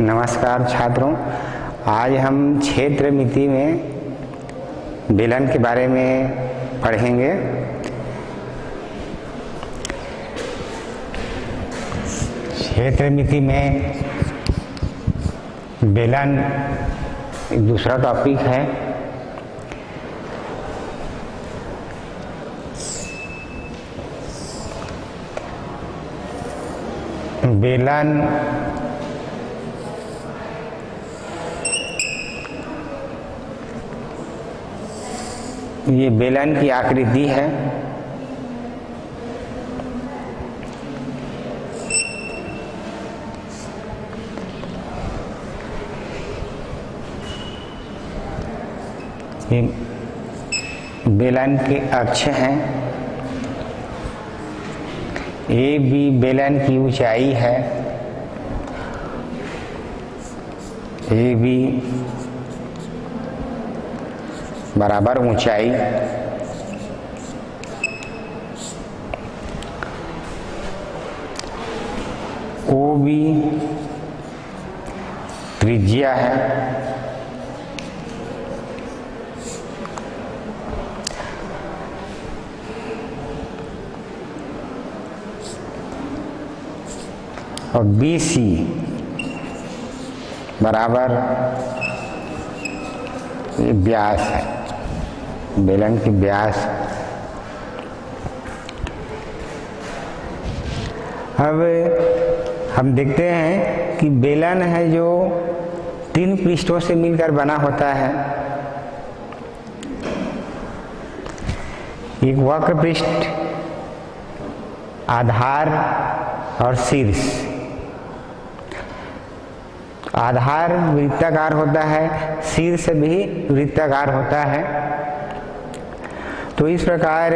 नमस्कार छात्रों, आज हम क्षेत्र मिति में बेलन के बारे में पढ़ेंगे। क्षेत्र मिति में बेलन एक दूसरा टॉपिक है। बेलन ये बेलन की आकृति है। ये बेलन के अक्ष हैं। ए बी बेलन की ऊंचाई है। ए बी बराबर ऊंचाई। ओ बी त्रिज्या है। और बी सी बराबर ये व्यास है, बेलन की व्यास। अब हम देखते हैं कि बेलन है जो 3 पृष्ठों से मिलकर बना होता है। एक वक्र पृष्ठ, आधार और शीर्ष। आधार वृत्ताकार होता है, शीर्ष भी वृत्ताकार होता है। तो इस प्रकार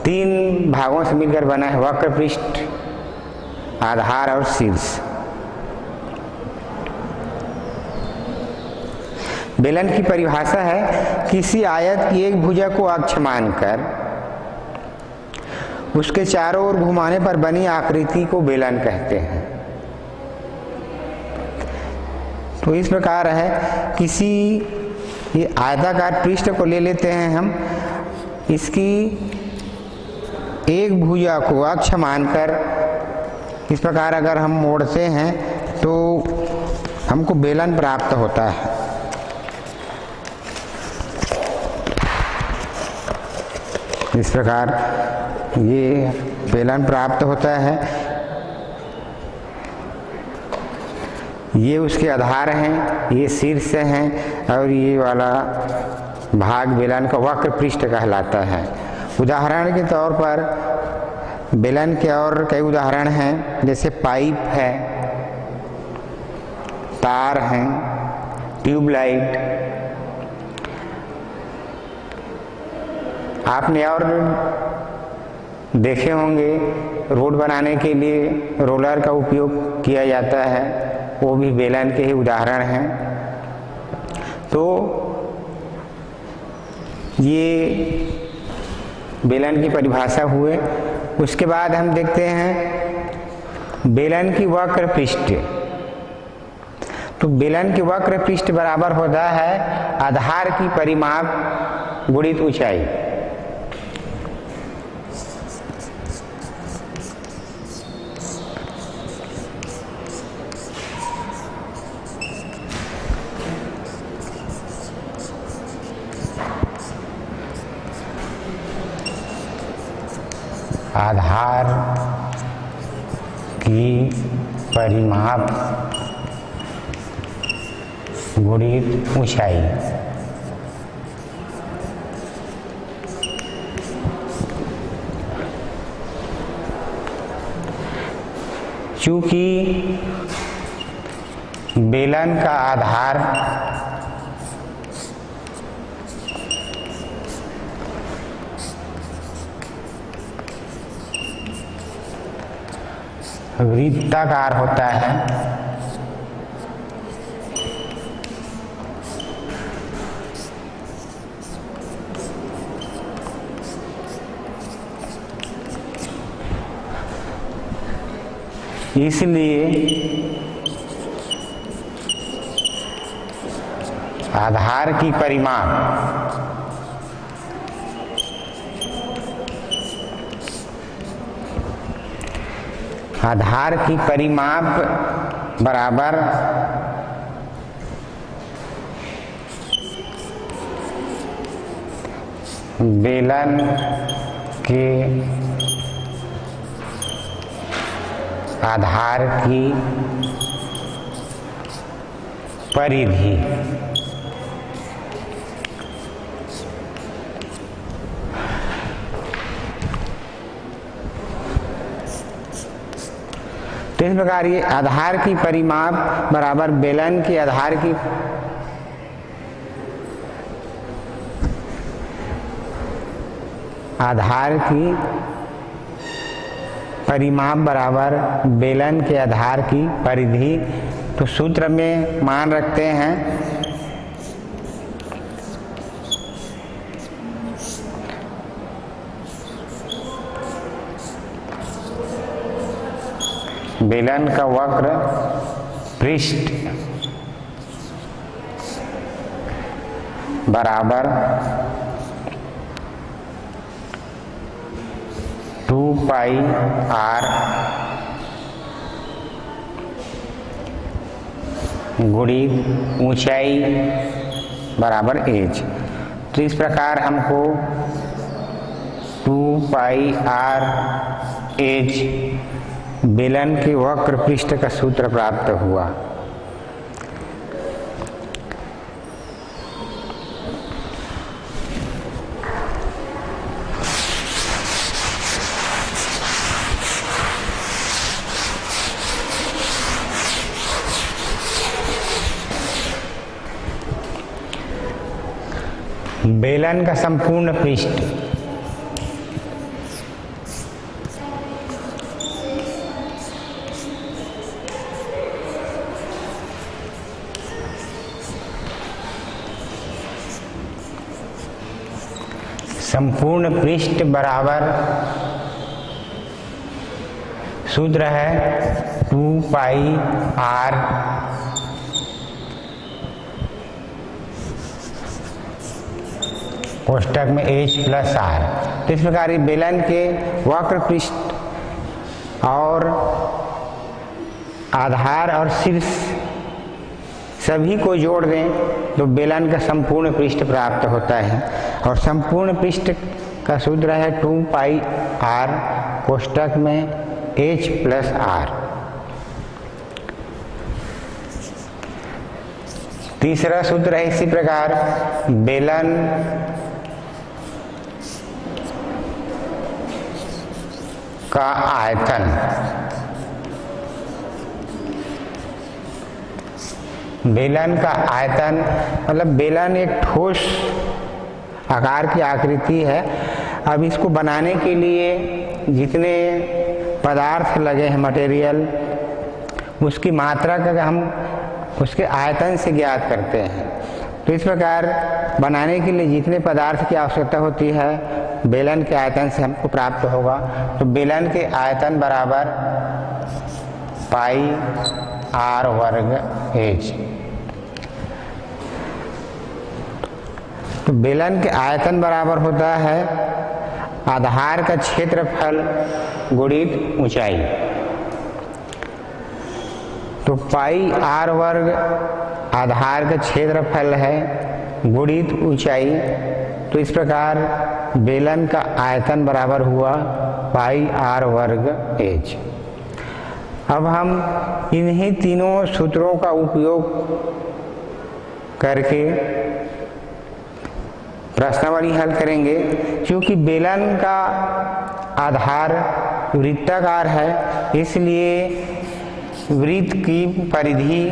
3 भागों से मिलकर बना है वक्र पृष्ठ, आधार और शीर्ष। बेलन की परिभाषा है किसी आयत की एक भुजा को अक्ष मानकर उसके चारों ओर घुमाने पर बनी आकृति को बेलन कहते हैं। तो इस प्रकार है, किसी ये आयताकार पृष्ठ को ले लेते हैं हम, इसकी एक भुजा को अक्ष मानकर इस प्रकार अगर हम मोड़ते हैं तो हमको बेलन प्राप्त होता है। इस प्रकार ये बेलन प्राप्त होता है। ये उसके आधार हैं, ये शीर्ष हैं और ये वाला भाग बेलन का वक्र पृष्ठ कहलाता है। उदाहरण के तौर पर बेलन के और कई उदाहरण हैं, जैसे पाइप है, तार हैं, ट्यूबलाइट। आपने और देखे होंगे रोड बनाने के लिए रोलर का उपयोग किया जाता है, वो भी बेलन के ही उदाहरण हैं। तो ये बेलन की परिभाषा हुए। उसके बाद हम देखते हैं बेलन की वक्र पृष्ठ। तो बेलन की वक्र पृष्ठ बराबर होता है आधार की परिमाप गुणित ऊंचाई। आधार की परिमाप गुणित ऊंचाई। चूंकि बेलन का आधार वृत्ताकार होता है, इसलिए आधार की परिमाप बराबर बेलन के आधार की परिधि। तो इस प्रकार ये आधार की परिमाप बराबर बेलन के आधार की परिमाप बराबर बेलन के आधार की परिधि। तो सूत्र में मान रखते हैं बेलन का वक्र पृष्ठ बराबर 2 पाई r गुणित ऊंचाई बराबर एज। तो इस प्रकार हमको 2 पाई r एज बेलन के वक्र पृष्ठ का सूत्र प्राप्त हुआ। बेलन का संपूर्ण पृष्ठ बराबर सूत्र है 2 पाई r कोष्टक में h प्लस r। तो इस प्रकार बेलन के वक्र पृष्ठ और आधार और शीर्ष सभी को जोड़ दें तो बेलन का संपूर्ण पृष्ठ प्राप्त होता है। और संपूर्ण पृष्ठ का सूत्र है 2 पाई r कोष्टक में h प्लस r। तीसरा सूत्र है इसी प्रकार बेलन का आयतन मतलब बेलन एक ठोस आकार की आकृति है। अब इसको बनाने के लिए जितने पदार्थ लगे हैं मटेरियल उसकी मात्रा का हम उसके आयतन से ज्ञात करते हैं। तो इस प्रकार बनाने के लिए जितने पदार्थ की आवश्यकता होती है बेलन के आयतन से हमको प्राप्त होगा। तो बेलन के आयतन बराबर पाई r वर्ग h। तो बेलन के आयतन बराबर होता है आधार का क्षेत्रफल गुणित ऊंचाई। तो पाई r वर्ग आधार का क्षेत्रफल है गुणित ऊंचाई। तो इस प्रकार बेलन का आयतन बराबर हुआ पाई r वर्ग h। अब हम इन्हीं तीनों सूत्रों का उपयोग करके प्रश्नावली हल करेंगे। क्योंकि बेलन का आधार वृत्ताकार है इसलिए वृत्त की परिधि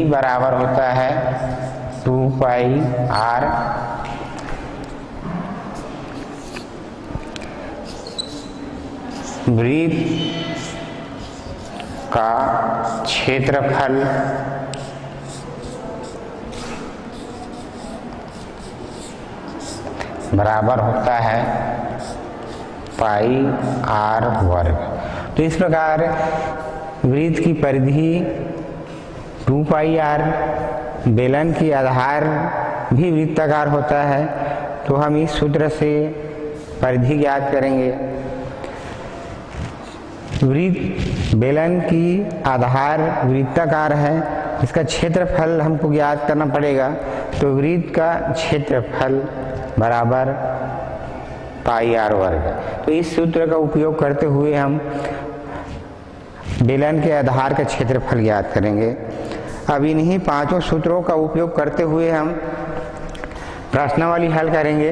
बराबर होता है 2 पाई r वृत्त का क्षेत्रफल बराबर होता है पाई आर वर्ग। तो इस प्रकार वृत्त की परिधि 2 पाई आर, बेलन की आधार भी वृत्ताकार होता है। तो हम इस सूत्र से परिधि ज्ञात करेंगे। वृत्त बेलन की आधार वृत्ताकार है, इसका क्षेत्रफल हमको ज्ञात करना पड़ेगा। तो वृत्त का क्षेत्रफल बराबर पाई आर वर्ग। तो इस सूत्र का उपयोग करते हुए हम बेलन के आधार का क्षेत्रफल ज्ञात करेंगे। अब इन्हीं 5 सूत्रों का उपयोग करते हुए हम प्रश्नावली हल करेंगे।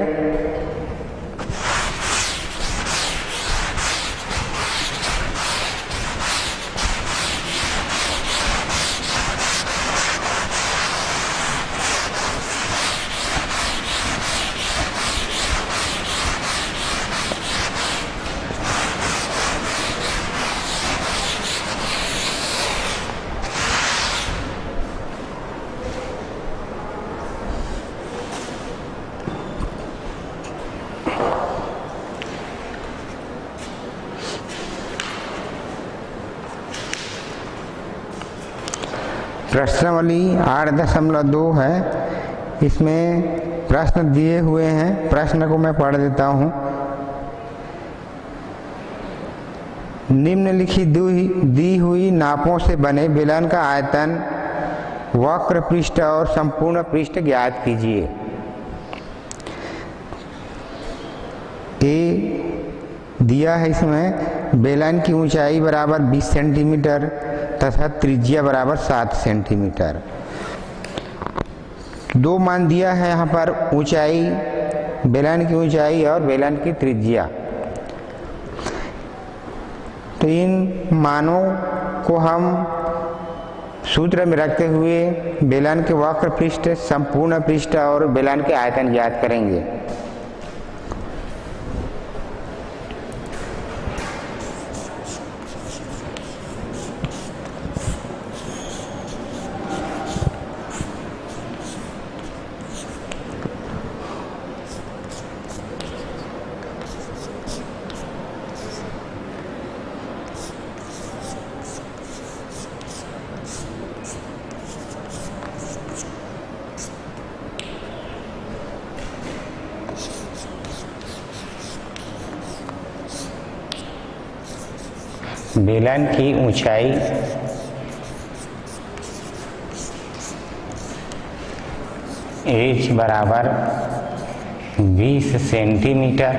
प्रश्नावली 8.2 है। इसमें प्रश्न दिए हुए हैं, प्रश्न को मैं पढ़ देता हूँ। निम्नलिखित दी हुई नापों से बने बेलन का आयतन, वक्र पृष्ठ और संपूर्ण पृष्ठ ज्ञात कीजिए। ए दिया है इसमें बेलन की ऊंचाई बराबर 20 सेंटीमीटर तथा त्रिज्या बराबर 7 सेंटीमीटर। 2 मान दिया है यहाँ पर, ऊंचाई, बेलन की ऊंचाई और बेलन की त्रिज्या। तो इन मानों को हम सूत्र में रखते हुए बेलन के वक्र पृष्ठ, संपूर्ण पृष्ठ और बेलन के आयतन ज्ञात करेंगे। बेलन की ऊंचाई एच बराबर 20 सेंटीमीटर,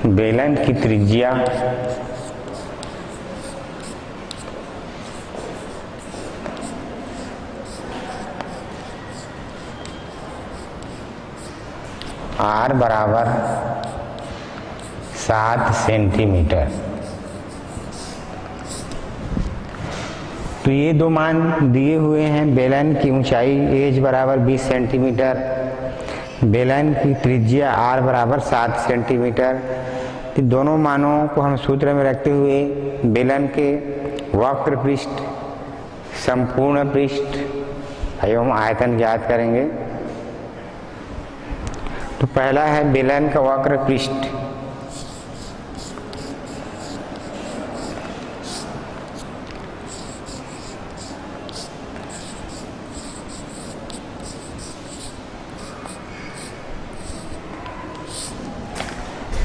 बेलन की त्रिज्या 7 सेंटीमीटर। तो ये 2 मान दिए हुए हैं। बेलन की ऊंचाई एच बराबर 20 सेंटीमीटर, बेलन की त्रिज्या आर बराबर 7 सेंटीमीटर। तो दोनों मानों को हम सूत्र में रखते हुए बेलन के वक्र पृष्ठ, संपूर्ण पृष्ठ एवं आयतन ज्ञात करेंगे। तो पहला है बेलन का वक्र पृष्ठ।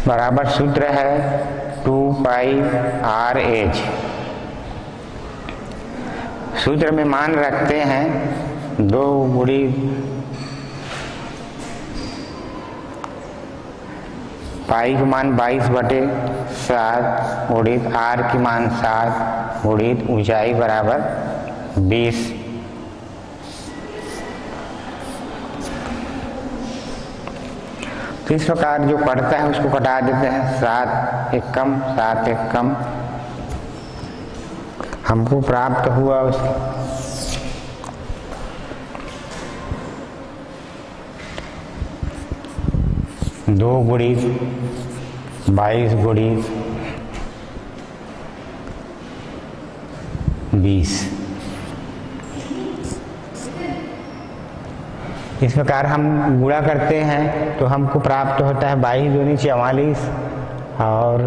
बराबर सूत्र है 2 पाई आर एच। सूत्र में मान रखते हैं 2 गुणी पाई की मान 22/7 गुणित आर की मान 7 गुणित ऊंचाई बराबर 20। तो इस प्रकार जो पड़ता है उसको कटा देते हैं। 7 एक कम, 7 एक कम हमको प्राप्त हुआ। उसको 2 गुणित 22 गुणित 20 इस प्रकार हम गुणा करते हैं तो हमको प्राप्त होता है 22 दूनी 44 और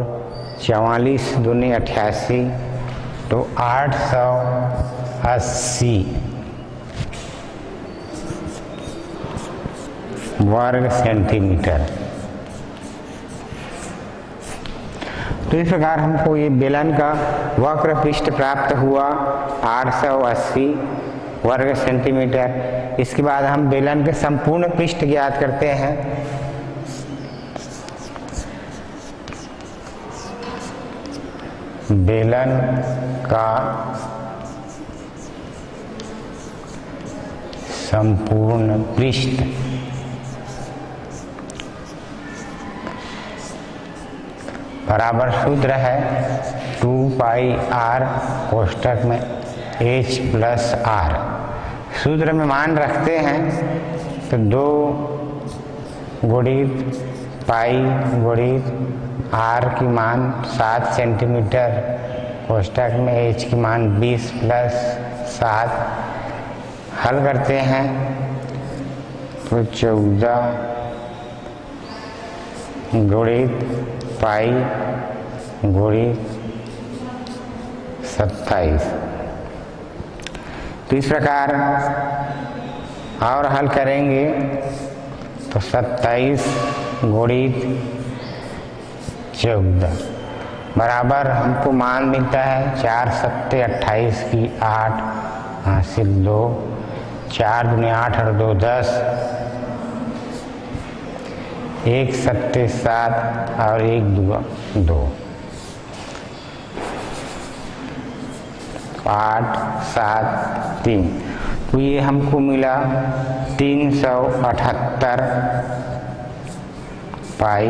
44 दूनी 88, तो 880 वर्ग सेंटीमीटर। तो इस प्रकार हमको ये बेलन का वक्र पृष्ठ प्राप्त हुआ 880 वर्ग सेंटीमीटर। इसके बाद हम बेलन के संपूर्ण पृष्ठ ज्ञात करते हैं। बेलन का संपूर्ण पृष्ठ बराबर सूत्र है 2 पाई r कोष्ठक में h प्लस r। सूत्र में मान रखते हैं तो 2 गुणित पाई गुणित r की मान 7 सेंटीमीटर, कोष्ठक में h की मान 20 प्लस 7। हल करते हैं तो 14 गुणित पाई गुणित 27। तो इस प्रकार और हल करेंगे तो 27 गुणित 14 बराबर हमको मान मिलता है 4 सत्ते 28 की 8 हासिल 2, 4 दूनी 8 और 2 10, 1 सत्ते 7 और 1 दूआ 2, 8 7 3। तो ये हमको मिला 378 पाई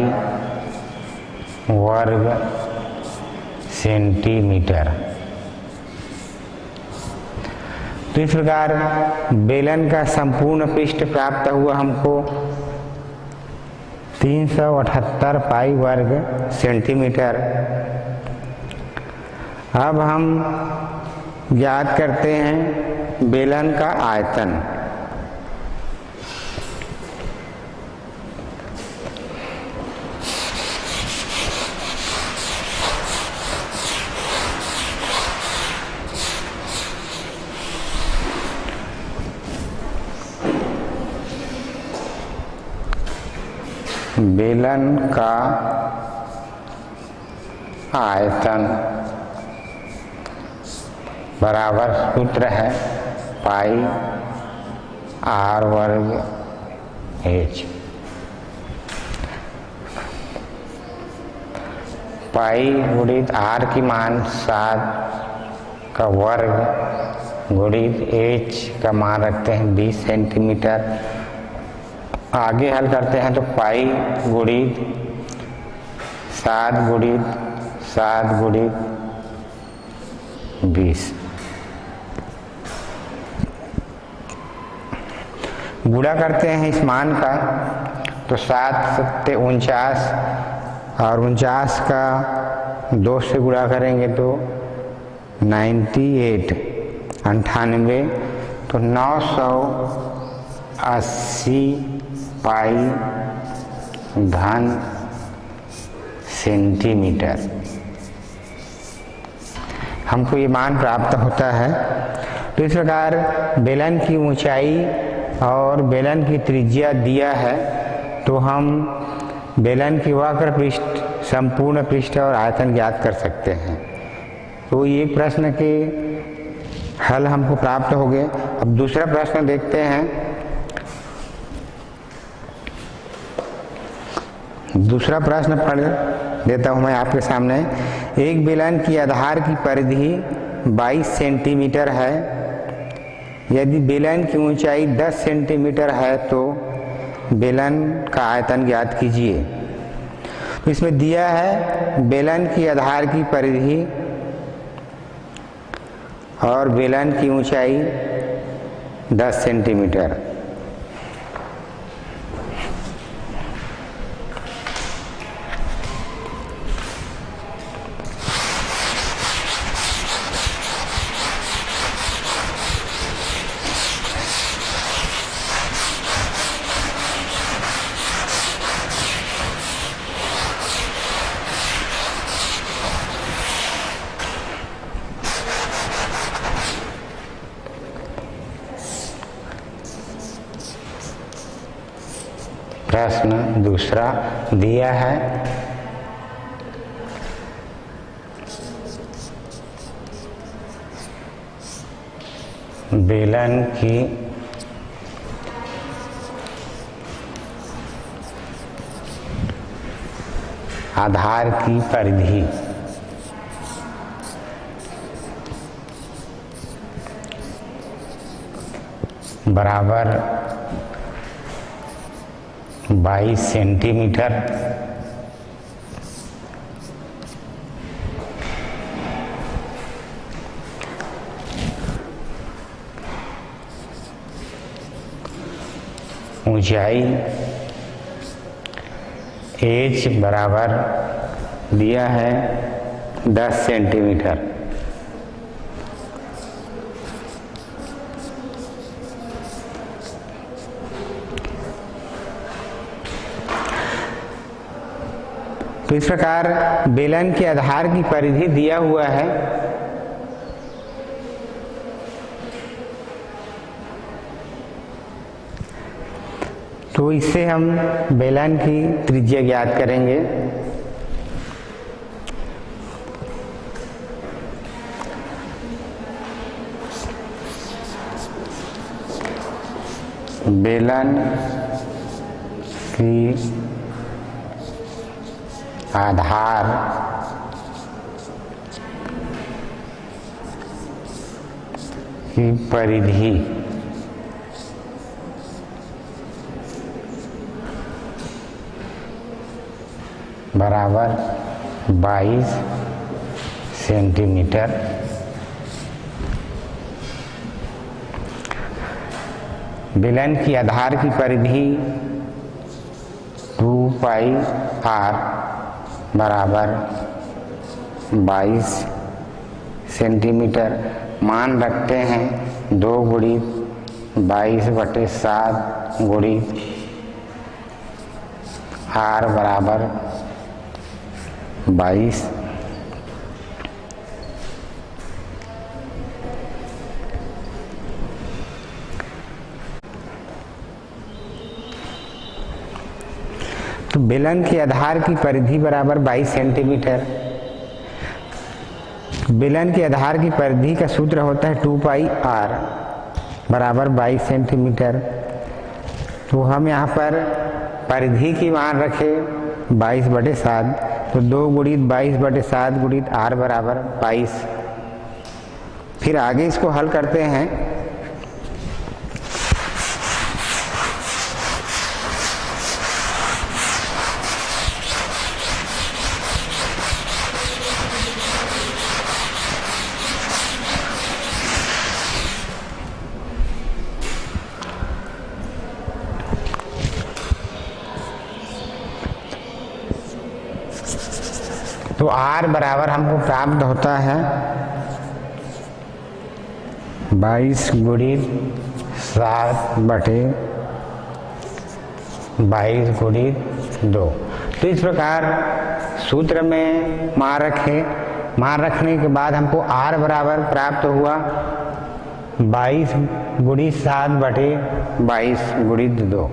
वर्ग सेंटीमीटर। तो इस प्रकार बेलन का संपूर्ण पृष्ठ प्राप्त हुआ हमको 378 पाई वर्ग सेंटीमीटर। अब हम ज्ञात करते हैं बेलन का आयतन। बेलन का आयतन बराबर सूत्र है पाई r वर्ग h। पाई गुणित r की मान 7 का वर्ग गुणित h का मान रखते हैं 20 सेंटीमीटर। आगे हल करते हैं तो पाई गुणित 7 गुणित 7 गुणित 20 गुणा करते हैं इस मान का तो 7 सत्ते 49 और 49 का 2 से गुणा करेंगे तो 98 तो 980 पाई घन सेंटीमीटर हमको ये मान प्राप्त होता है। तो इस प्रकार बेलन की ऊंचाई और बेलन की त्रिज्या दिया है, तो हम बेलन की वक्र पृष्ठ, संपूर्ण पृष्ठ और आयतन ज्ञात कर सकते हैं। तो ये प्रश्न के हल हमको प्राप्त हो गए। अब दूसरा प्रश्न देखते हैं। दूसरा प्रश्न पढ़ देता हूँ मैं आपके सामने। एक बेलन की आधार की परिधि 22 सेंटीमीटर है। यदि बेलन की ऊंचाई 10 सेंटीमीटर है तो बेलन का आयतन ज्ञात कीजिए। तो इसमें दिया है बेलन की आधार की परिधि और बेलन की ऊंचाई 10 सेंटीमीटर। प्रश्न दूसरा दिया है, बेलन की आधार की परिधि बराबर 22 सेंटीमीटर ऊंचाई एच बराबर दिया है 10 सेंटीमीटर। तो इस प्रकार बेलन के आधार की परिधि दिया हुआ है। तो इससे हम बेलन की त्रिज्या ज्ञात करेंगे। बेलन की आधार की परिधि बराबर 22 सेंटीमीटर। बेलन की आधार की परिधि 2 पाई r बराबर 22 सेंटीमीटर मान रखते हैं। 2 गुणित 22/7 गुणित r बराबर 22। तो बेलन के आधार की परिधि बराबर 22 सेंटीमीटर। बेलन के आधार की परिधि का सूत्र होता है 2 पाई r बराबर 22 सेंटीमीटर। तो हम यहाँ पर परिधि की मान रखे 22/7, तो 2 गुणित 22/7 गुणित r बराबर 22। फिर आगे इसको हल करते हैं। तो r बराबर हमको प्राप्त होता है 22 गुणित 7/22 गुणित 2। तो इस प्रकार सूत्र में मान रखने के बाद हमको r बराबर प्राप्त हुआ 22 गुणित 7/22 गुणित 2।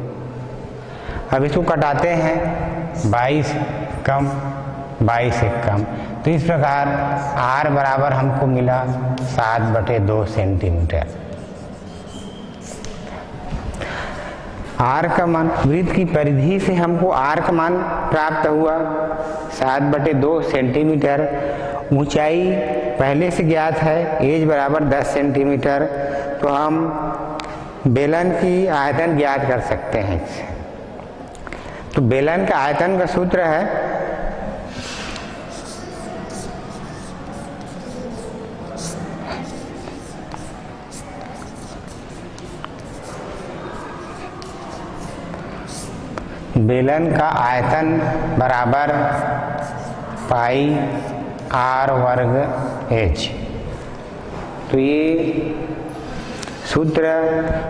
अब इसको कटाते हैं, 22 कम 22 से कम। तो इस प्रकार r बराबर हमको मिला 7/2 सेंटीमीटर। r का मान, वृत्त की परिधि से हमको r का मान प्राप्त हुआ 7/2 सेंटीमीटर। ऊंचाई पहले से ज्ञात है, एज बराबर 10 सेंटीमीटर। तो हम बेलन की आयतन ज्ञात कर सकते हैं इससे। तो बेलन का आयतन का सूत्र है बेलन का आयतन बराबर पाई r वर्ग h। तो ये सूत्र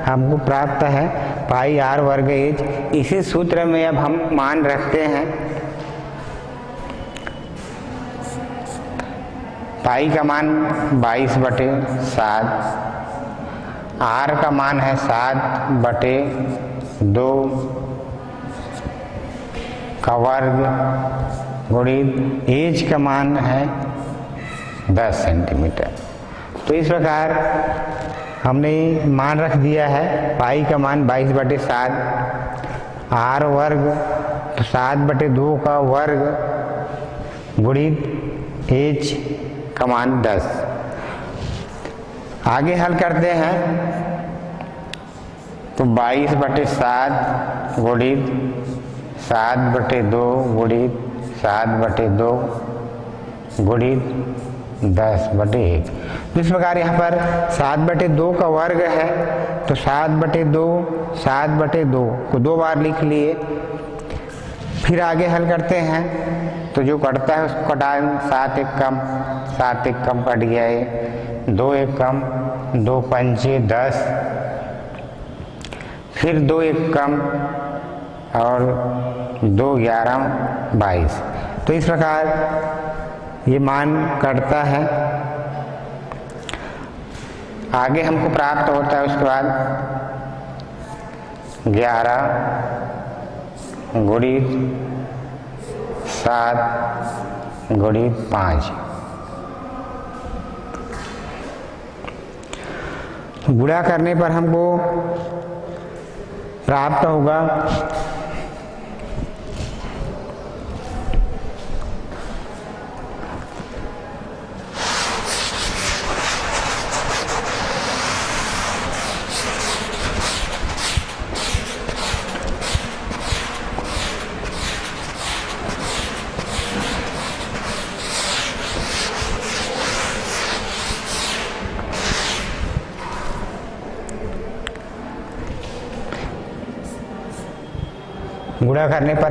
हमको प्राप्त है पाई r वर्ग h। इसी सूत्र में अब हम मान रखते हैं। पाई का मान 22/7, r का मान है 7/2 का वर्ग गुणित एज का मान है 10 सेंटीमीटर। तो इस प्रकार हमने मान रख दिया है। पाई का मान 22/7, आर वर्ग तो 7/2 का वर्ग गुणित एच का मान 10। आगे हल करते हैं तो 22/7 गुणित 7/2 गुणित 7/2 गुणित 10/1। इस प्रकार यहाँ पर 7/2 का वर्ग है तो 7/2 को 2 बार लिख लिए। फिर आगे हल करते हैं तो जो कटता है उसको कटा 7 एक कम, 7 एक कम कट गया है, 2 एक कम, 2 पंचे 10, फिर 2 एक कम और 2 11 22। तो इस प्रकार ये मान कटता है। आगे हमको प्राप्त होता है उसके बाद 11 गुणित 7 गुणित 5। गुणा करने पर हमको प्राप्त होगा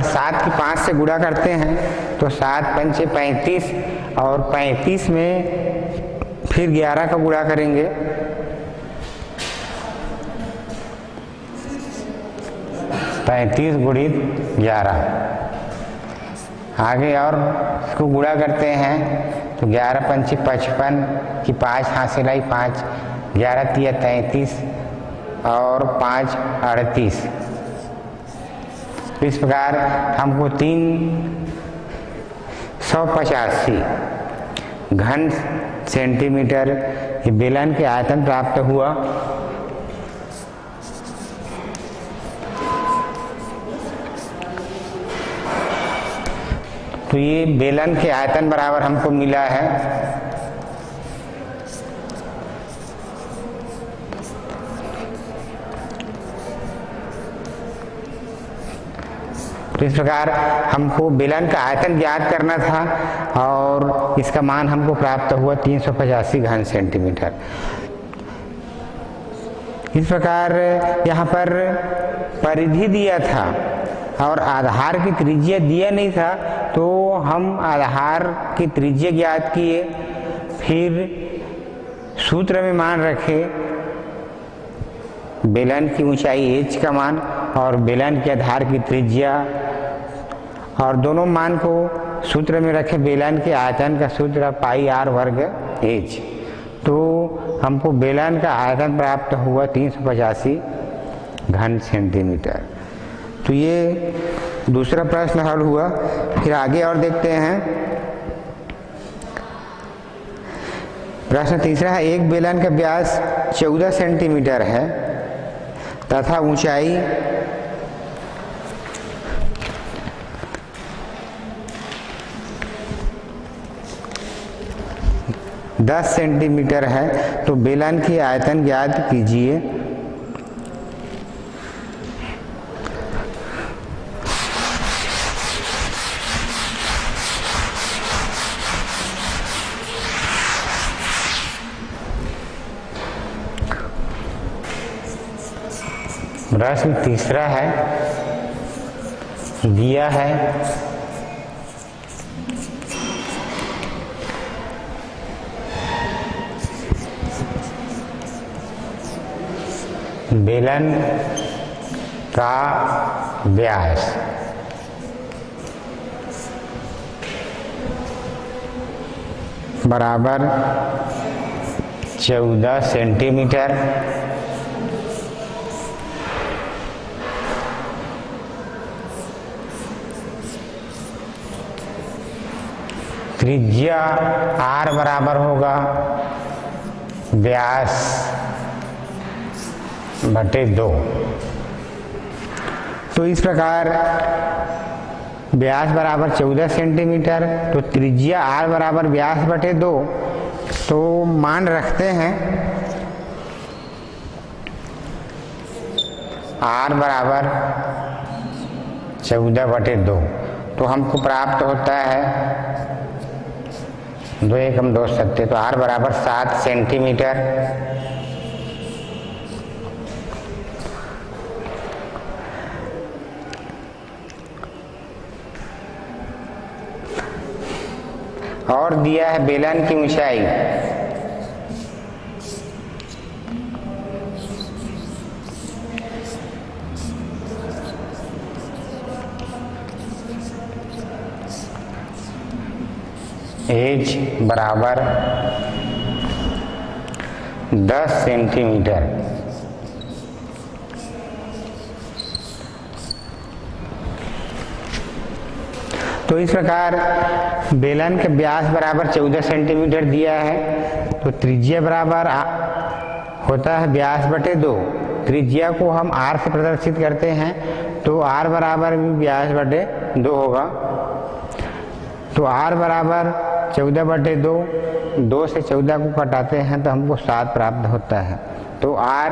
7 की 5 से गुणा करते हैं तो 7 पंचे 35 और 35 में फिर 11 का गुणा करेंगे। 35 गुणित 11। आगे और इसको गुणा करते हैं तो 11 पंचे 55 की 5 हासिल आई 5, 11 तिया 33 और 5 38। इस प्रकार हमको 385 घन सेंटीमीटर ये बेलन के आयतन प्राप्त हुआ। तो ये बेलन के आयतन बराबर हमको मिला है तो इस प्रकार हमको बेलन का आयतन ज्ञात करना था और इसका मान हमको प्राप्त हुआ 385 घन सेंटीमीटर। इस प्रकार यहाँ पर परिधि दिया था और आधार की त्रिज्या दिया नहीं था, तो हम आधार की त्रिज्या ज्ञात किए, फिर सूत्र में मान रखे बेलन की ऊंचाई एच का मान और बेलन के आधार की त्रिज्या, और दोनों मान को सूत्र में रखे बेलन के आयतन का सूत्र पाई आर वर्ग एच। तो हमको बेलन का आयतन प्राप्त हुआ 385 घन सेंटीमीटर। तो ये दूसरा प्रश्न हल हुआ। फिर आगे और देखते हैं। प्रश्न तीसरा है, एक बेलन का व्यास 14 सेंटीमीटर है तथा ऊंचाई 10 सेंटीमीटर है, तो बेलन की आयतन ज्ञात कीजिए। प्रश्न तीसरा है, दिया है बेलन का व्यास बराबर 14 सेंटीमीटर त्रिज्या r बराबर होगा व्यास बटे 2। तो इस प्रकार व्यास बराबर 14 सेंटीमीटर, तो त्रिज्या r बराबर व्यास बटे 2। तो मान रखते हैं r बराबर 14 बटे 2, तो हमको प्राप्त होता है 2 एकम 2 सत्ते, तो r बराबर 7 सेंटीमीटर। और दिया है बेलन की ऊंचाई एज बराबर 10 सेंटीमीटर। तो इस प्रकार बेलन के व्यास बराबर 14 सेंटीमीटर दिया है, तो त्रिज्या बराबर होता है व्यास बटे 2। त्रिज्या को हम r से प्रदर्शित करते हैं, तो r बराबर भी व्यास बटे 2 होगा। तो r बराबर 14 बटे 2, 2 से 14 को घटाते हैं तो हमको 7 प्राप्त होता है। तो r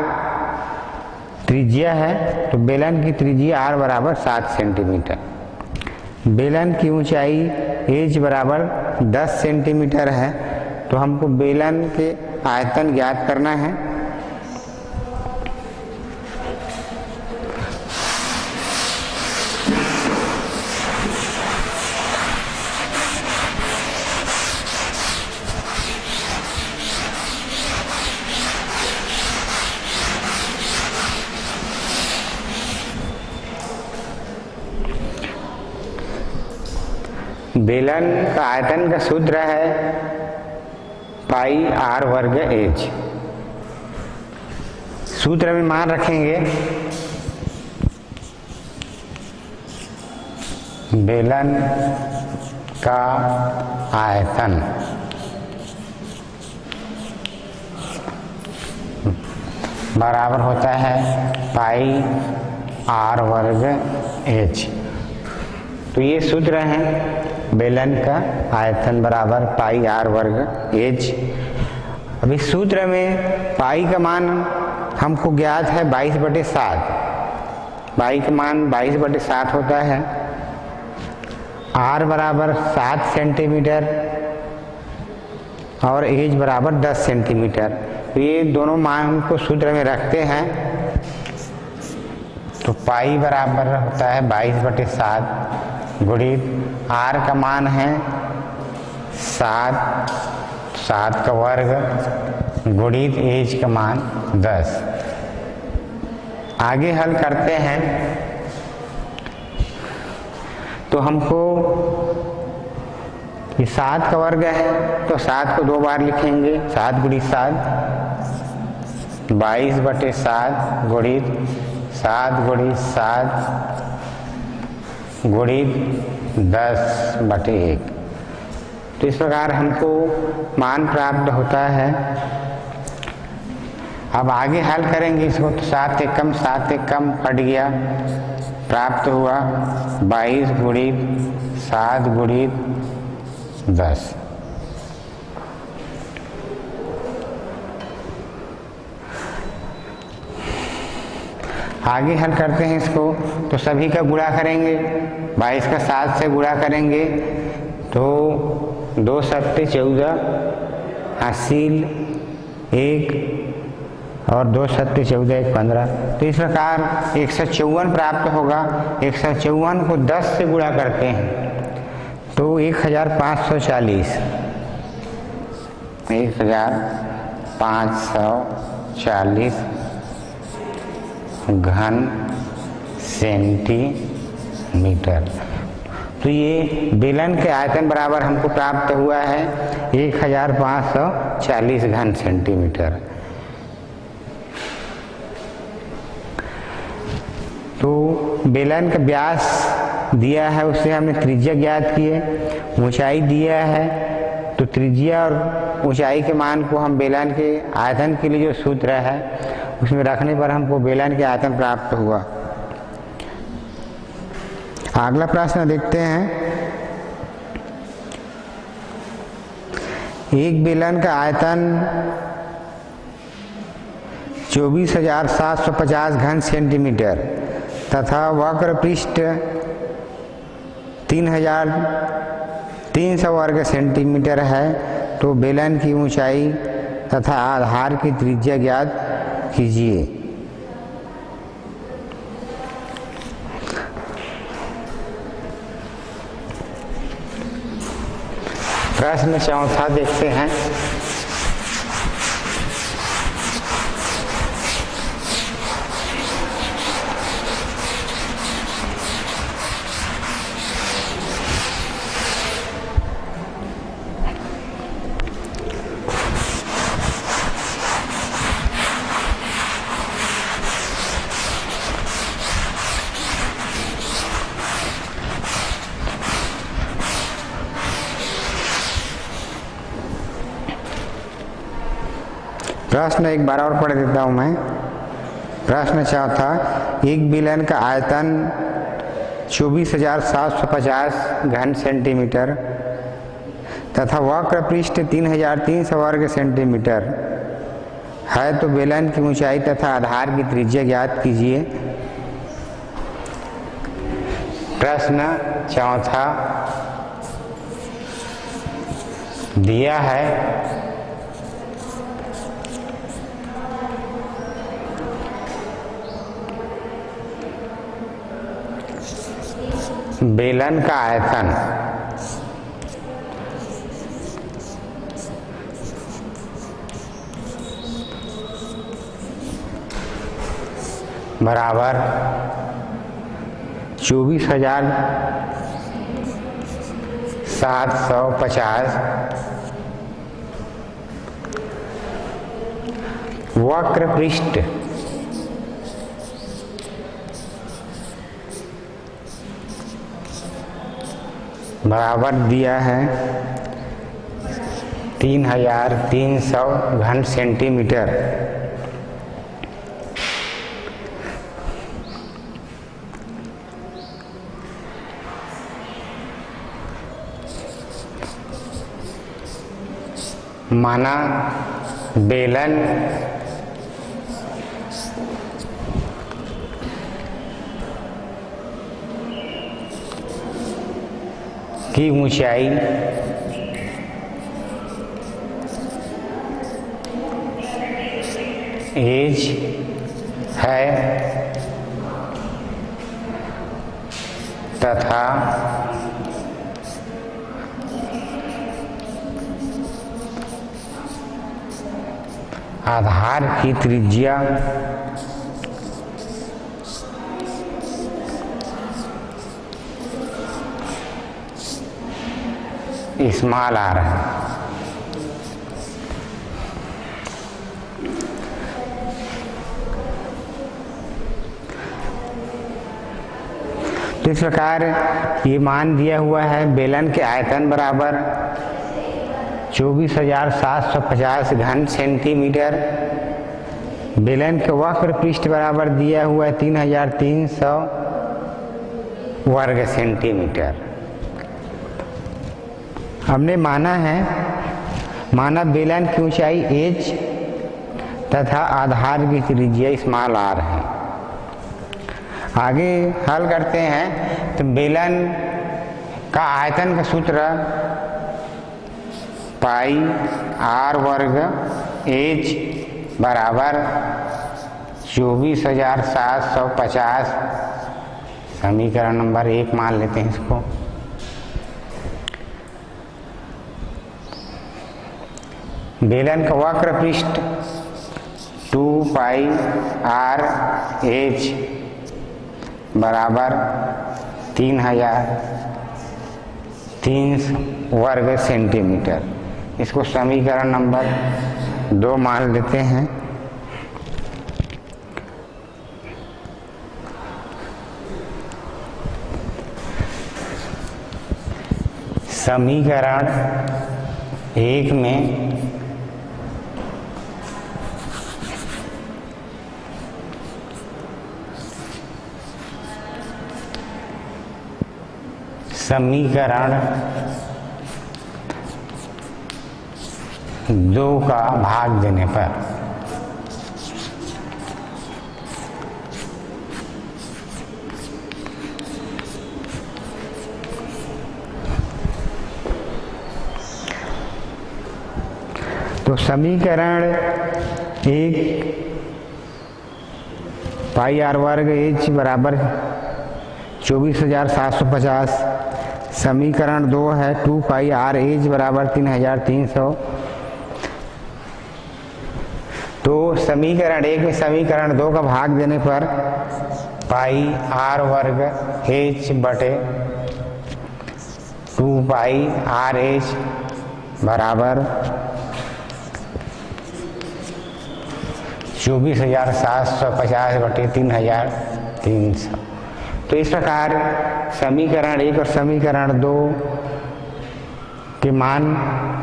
त्रिज्या है, तो बेलन की त्रिज्या r बराबर 7 सेंटीमीटर। बेलन की ऊंचाई एज बराबर 10 सेंटीमीटर है, तो हमको बेलन के आयतन ज्ञात करना है। बेलन का आयतन का सूत्र है पाई r वर्ग एच। सूत्र में मान रखेंगे बेलन का आयतन बराबर होता है पाई r वर्ग एच। तो ये सूत्र है बेलन का आयतन बराबर पाई r वर्ग एच। अब इस सूत्र में पाई का मान हमको ज्ञात है 22 बटे 7। पाई का मान 22 बटे 7 होता है। r बराबर 7 सेंटीमीटर और एज बराबर 10 सेंटीमीटर। तो ये दोनों मान को सूत्र में रखते हैं, तो पाई बराबर होता है 22 बटे 7 गुणित r का मान है 7 का वर्ग गुणित एज का मान 10। आगे हल करते हैं तो हमको ये 7 का वर्ग है, तो 7 को 2 बार लिखेंगे। 7 गुणित 7 22 बटे 7 गुणित 7 गुणित 7 गुणित 10 बटे 1। तो इस प्रकार हमको मान प्राप्त होता है। अब आगे हल करेंगे इसको, तो 7 एकम कट गया, प्राप्त हुआ 22 गुणित 7 गुणित 10। आगे हल करते हैं इसको, तो सभी का गुणा करेंगे। 22 का 7 से गुणा करेंगे तो 2 सत्ते 14, हासिल 1 और 2 सत्ते 14, 1 15। तो इस प्रकार 154 प्राप्त होगा। 154 को 10 से गुणा करते हैं तो 1540 घन सेंटीमीटर। तो ये बेलन के आयतन बराबर हमको प्राप्त हुआ है 1540 घन सेंटीमीटर। तो बेलन का व्यास दिया है, उससे हमने त्रिज्या ज्ञात की है, ऊंचाई दिया है, तो त्रिज्या और ऊंचाई के मान को हम बेलन के आयतन के लिए जो सूत्र है उसमें रखने पर हमको बेलन के आयतन प्राप्त हुआ। अगला प्रश्न देखते हैं। एक बेलन का आयतन 24,750 घन सेंटीमीटर तथा वक्र पृष्ठ 3,300 वर्ग सेंटीमीटर है, तो बेलन की ऊंचाई तथा आधार की त्रिज्या ज्ञात कीजिए। प्रश्न चौथा देखते हैं। प्रश्न एक बार और पढ़ देता हूँ मैं। प्रश्न चौथा, एक बेलन का आयतन 24,750 घन सेंटीमीटर तथा वक्र पृष्ठ 3,300 वर्ग सेंटीमीटर है, तो बेलन की ऊंचाई तथा आधार की त्रिज्या ज्ञात कीजिए। प्रश्न चौथा दिया है बेलन का आयतन बराबर 24,750 वक्र पृष्ठ बराबर दिया है 3,300 घन सेंटीमीटर। माना बेलन की ऊंचाई एज है तथा आधार की त्रिज्या स्मॉल आर है। तो इस प्रकार ये मान दिया हुआ है बेलन के आयतन बराबर 24,750 घन सेंटीमीटर, बेलन के वक्र पृष्ठ बराबर दिया हुआ है 3,300 वर्ग सेंटीमीटर। हमने माना बेलन की ऊंचाई एच तथा आधार की त्रिज्या स्मॉल आर है। आगे हल करते हैं। तो बेलन का आयतन का सूत्र पाई आर वर्ग एच बराबर 24,750, समीकरण नंबर 1 मान लेते हैं इसको। बेलन का वक्र पृष्ठ 2 पाई आर एच बराबर 3,300 वर्ग सेंटीमीटर। इसको समीकरण नंबर 2 मान लेते हैं। समीकरण 1 में समीकरण 2 का भाग देने पर तो समीकरण 1 पाई आर वर्ग एच बराबर 24,750। समीकरण 2 है 2 पाई आर एच बराबर 3,300। तो समीकरण 1 में समीकरण 2 का भाग देने पर पाई आर वर्ग एच बटे 2 पाई आर एच बराबर 24,750 बटे 3,300। तो इस प्रकार समीकरण 1 और समीकरण 2 के मान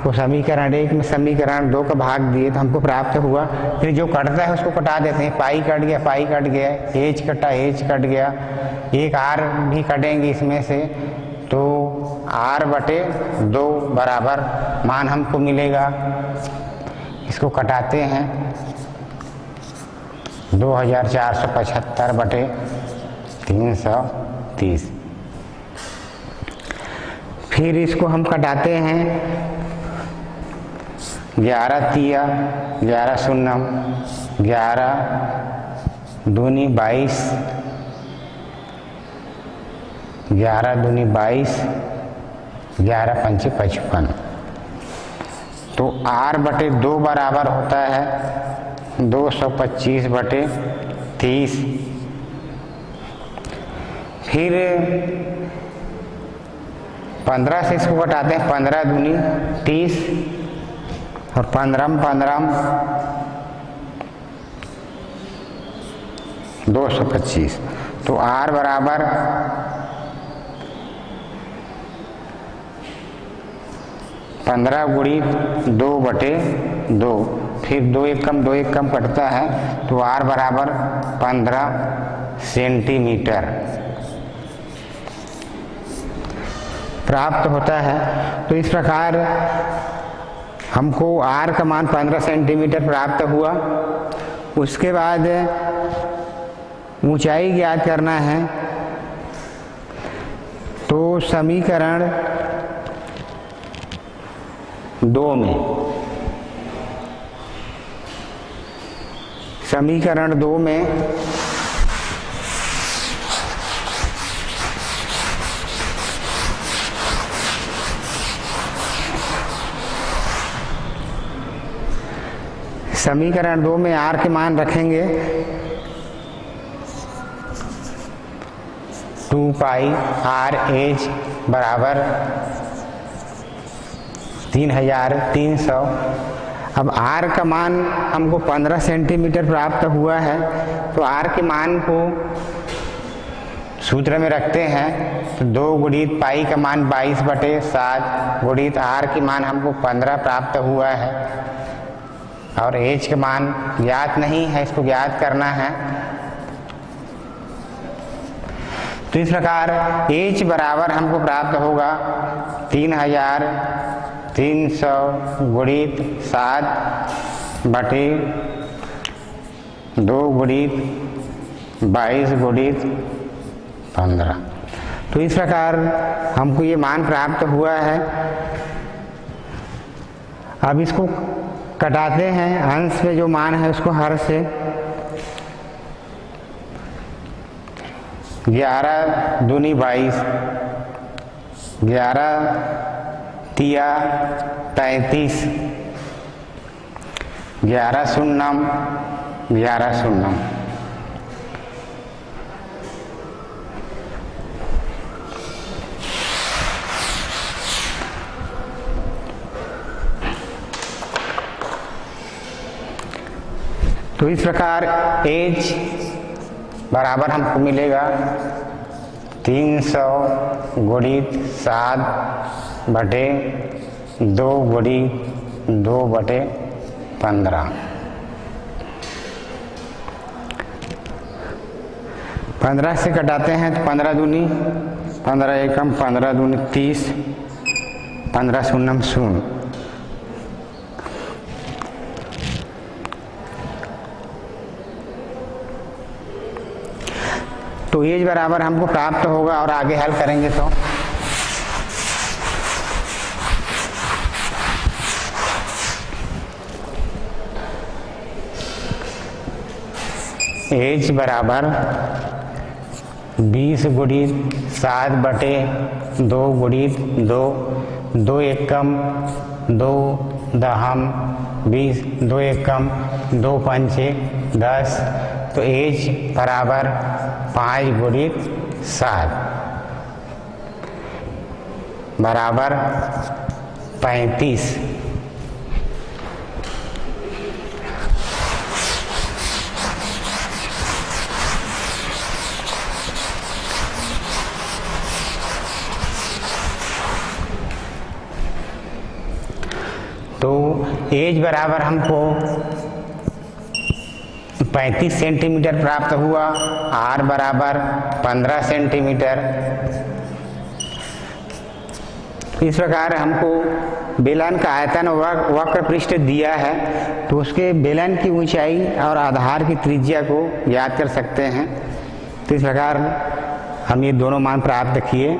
को समीकरण 1 में समीकरण 2 का भाग दिए तो हमको प्राप्त हुआ। फिर जो कटता है उसको कटा देते हैं। पाई कट गया, पाई कट गया, एच कटा, एच कट गया, एक आर भी कटेंगे इसमें से, तो आर बटे 2 बराबर मान हमको मिलेगा। इसको कटाते हैं 2,475 बटे 330। फिर इसको हम कटाते हैं 11 तिया 11 शून्यम 11 दूनी 22, 11 दूनी 22, 11 पंचे 55। तो आर बटे 2 बराबर होता है 225 बटे 30। फिर 15 से इसको घटाते हैं, 15 दूनी 30 और 15 225। तो आर बराबर 15 गुणी 2 बटे 2। फिर 2 एक कम कटता है तो आर बराबर 15 सेंटीमीटर प्राप्त होता है। तो इस प्रकार हमको आर का मान 15 सेंटीमीटर प्राप्त हुआ। उसके बाद ऊंचाई ज्ञात करना है। तो समीकरण 2 में समीकरण 2 में आर के मान रखेंगे 2 पाई आर एच बराबर 3,300। अब आर का मान हमको 15 सेंटीमीटर प्राप्त हुआ है। तो आर के मान को सूत्र में रखते हैं तो 2 गुणित पाई का मान 22 बटे 7 गुणित आर के मान हमको 15 प्राप्त हुआ है और एच का मान ज्ञात नहीं है, इसको ज्ञात करना है। तो इस प्रकार एच बराबर हमको प्राप्त होगा 3,300 गुणित 7 बटे 2 गुणित 22 गुणित 15। तो इस प्रकार हमको ये मान प्राप्त हुआ है। अब इसको कटाते हैं, अंश पे जो मान है उसको हर से 11 दूनी 22, 11 तिया 33, 11 शून्यम 11 शून्यम। तो इस प्रकार एच बराबर हमको मिलेगा 300 गुणित 7 बटे 2 गुणी 2 बटे 15। 15 से कटाते हैं तो 15 दूनी 15 एकम 15 दूनी 30, 15 शून्यम शून्य। तो एज बराबर हमको प्राप्त होगा और आगे हल करेंगे तो एज बराबर 20 गुणी 7 बटे 2 गुणी 2, 2 एकम 2 दहम 20, 2 एकम 2 पंचे 10। तो एज बराबर 5 गुणी 7 बराबर 35। तो एज बराबर हमको 35 सेंटीमीटर प्राप्त हुआ, आर बराबर 15 सेंटीमीटर। इस प्रकार हमको बेलन का आयतन वक्र पृष्ठ दिया है, तो उसके बेलन की ऊंचाई और आधार की त्रिज्या को ज्ञात कर सकते हैं। तो इस प्रकार हम ये दोनों मान प्राप्त किए।